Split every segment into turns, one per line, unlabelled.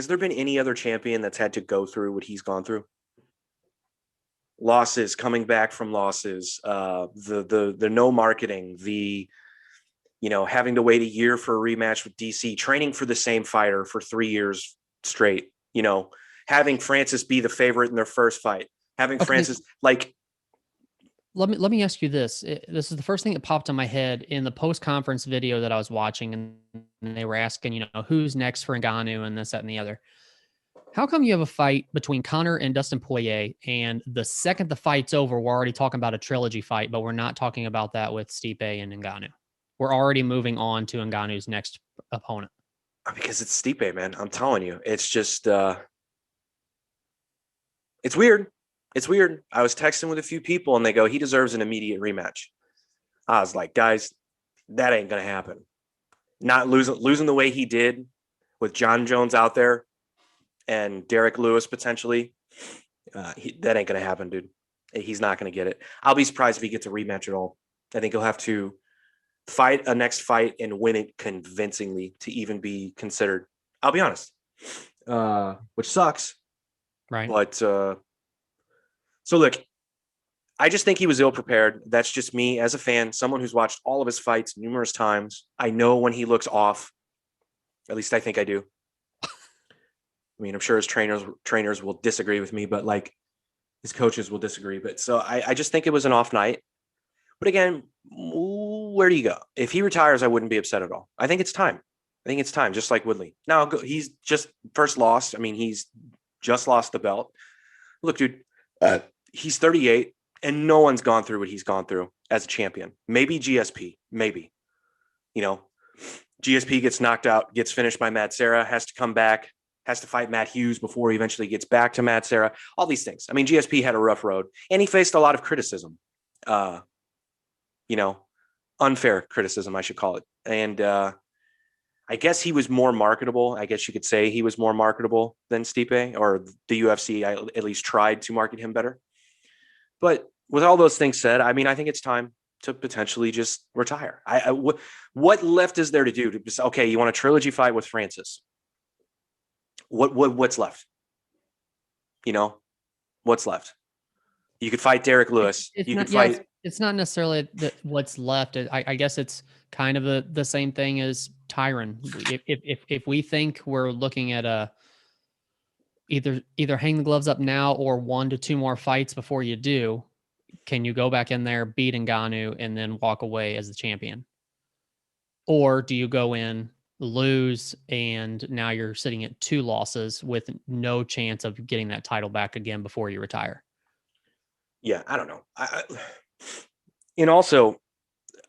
has there been any other champion that's had to go through what he's gone through? Losses, coming back from losses, the no marketing, the having to wait a year for a rematch with DC, training for the same fighter for 3 years straight, having Francis be the favorite in their first fight, having
Okay.
Francis
Let me ask you this. This is the first thing that popped in my head in the post-conference video that I was watching, and they were asking, who's next for Ngannou and this, that, and the other. How come you have a fight between Connor and Dustin Poirier, and the second the fight's over, we're already talking about a trilogy fight, but we're not talking about that with Stipe and Ngannou? We're already moving on to Ngannou's next opponent.
because it's Stipe, man. I'm telling you, it's just it's weird. It's weird. I was texting with a few people and they go, he deserves an immediate rematch. I was like, guys, that ain't gonna happen. Not losing the way he did with John Jones out there and Derek Lewis potentially. That ain't gonna happen, dude. He's not gonna get it. I'll be surprised if he gets a rematch at all. I think he'll have to fight a next fight and win it convincingly to even be considered. I'll be honest, which sucks.
Right.
But so look, I just think he was ill prepared. That's just me as a fan, someone who's watched all of his fights numerous times. I know when he looks off. At least I think I do. I mean, I'm sure his trainers will disagree with me, but like his coaches will disagree. But so I just think it was an off night. But again, where do you go? If he retires, I wouldn't be upset at all. I think it's time. I think it's time, just like Woodley. Now he's just first lost. I mean, he's just lost the belt. Look, dude, he's 38, and no one's gone through what he's gone through as a champion. Maybe GSP, maybe. GSP gets knocked out, gets finished by Matt Serra, has to come back, has to fight Matt Hughes before he eventually gets back to Matt Serra. All these things. I mean, GSP had a rough road, and he faced a lot of criticism. Unfair criticism, I should call it. And I guess he was more marketable. I guess you could say he was more marketable than Stipe, or the UFC at least tried to market him better. But with all those things said, I mean, I think it's time to potentially just retire. What left is there to do? Okay, you want a trilogy fight with Francis. What's left? What's left? You could fight Derek Lewis.
It's not necessarily what's left. I guess it's kind of the same thing as Tyron. If we think we're looking at either hang the gloves up now or 1 to 2 more fights before you do, can you go back in there, beat Ngannou, and then walk away as the champion? Or do you go in, lose, and now you're sitting at 2 losses with no chance of getting that title back again before you retire?
Yeah, I don't know. And also,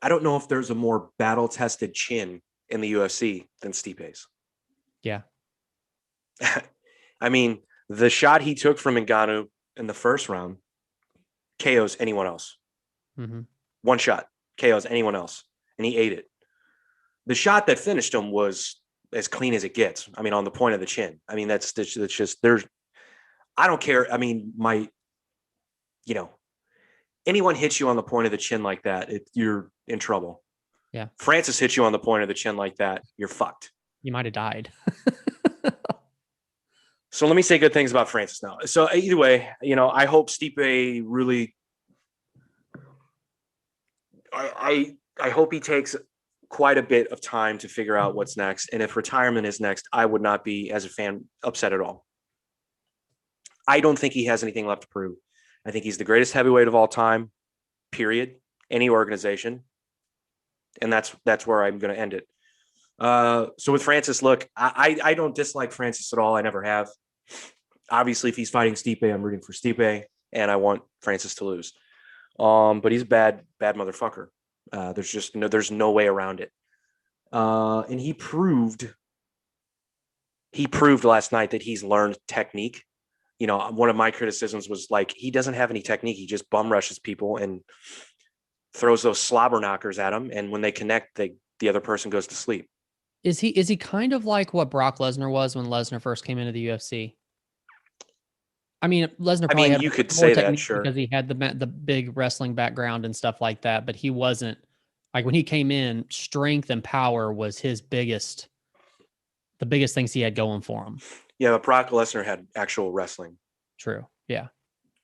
I don't know if there's a more battle-tested chin in the UFC than Stipe's.
Yeah.
I mean, the shot he took from Ngannou in the first round KOs anyone else.
Mm-hmm.
One shot KOs anyone else, and he ate it. The shot that finished him was as clean as it gets. I mean, on the point of the chin. I mean, that's just there's. I don't care. I mean, anyone hits you on the point of the chin like that, you're in trouble.
Yeah.
Francis hits you on the point of the chin like that, you're fucked.
You might have died.
So let me say good things about Francis now. So either way, I hope Stipe really. I hope he takes quite a bit of time to figure out what's next. And if retirement is next, I would not be, as a fan, upset at all. I don't think he has anything left to prove. I think he's the greatest heavyweight of all time, period. Any organization. And that's where I'm going to end it. So with Francis, look, I don't dislike Francis at all. I never have. Obviously, if he's fighting Stipe, I'm rooting for Stipe, and I want Francis to lose. But he's a bad motherfucker. There's no way around it. And he proved last night that he's learned technique. One of my criticisms was like, he doesn't have any technique. He just bum rushes people and throws those slobber knockers at them. And when they connect, the other person goes to sleep.
Is he kind of like what Brock Lesnar was when Lesnar first came into the UFC? I mean, Lesnar probably had
you could
more
say that,
technique
sure,
because he had the big wrestling background and stuff like that, but he wasn't like, when he came in, strength and power was the biggest things he had going for him.
Yeah, but Brock Lesnar had actual wrestling.
True. Yeah.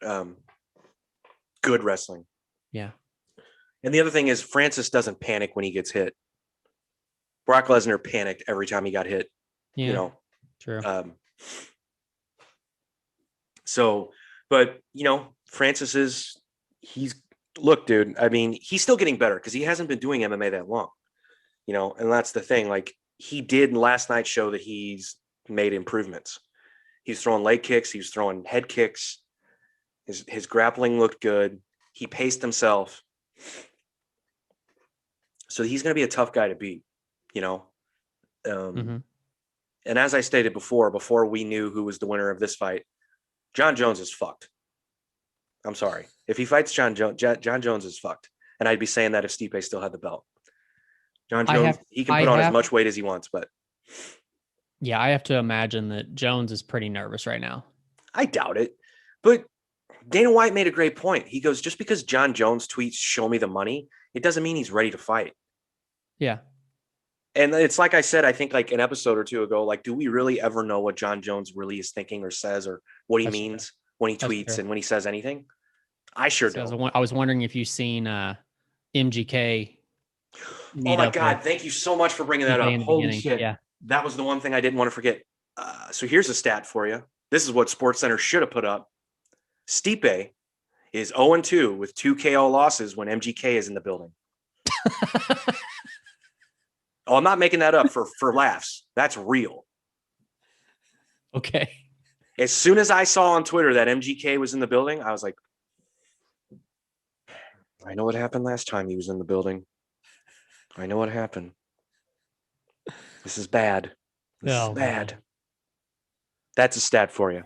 Good wrestling.
Yeah.
And the other thing is Francis doesn't panic when he gets hit. Brock Lesnar panicked every time he got hit.
Yeah.
You know.
True.
So, but Francis look, dude. I mean, he's still getting better because he hasn't been doing MMA that long. And that's the thing. Like he did last night show that he's made improvements. He's throwing leg kicks. He was throwing head kicks. His grappling looked good. He paced himself. So he's going to be a tough guy to beat,
Mm-hmm.
And as I stated before we knew who was the winner of this fight, John Jones is fucked. I'm sorry. If he fights John Jones is fucked. And I'd be saying that if Stipe still had the belt. John Jones, he can put on as much weight as he wants, but
yeah, I have to imagine that Jones is pretty nervous right now.
I doubt it. But Dana White made a great point. He goes, just because John Jones tweets, show me the money, it doesn't mean he's ready to fight.
Yeah.
And it's like I said, I think like an episode or two ago, like, do we really ever know what John Jones really is thinking or says or what he means when he tweets and when he says anything? I sure don't.
I was wondering if you've seen MGK.
Oh my God. Thank you so much for bringing that up. Holy shit.
Yeah.
That was the one thing I didn't want to forget. So here's a stat for you. This is what SportsCenter should have put up. Stipe is 0-2 with 2 KO losses when MGK is in the building. Oh, I'm not making that up for laughs. That's real.
Okay.
As soon as I saw on Twitter that MGK was in the building, I was like, I know what happened last time he was in the building. I know what happened. This is bad. This is bad. Man. That's a stat for you.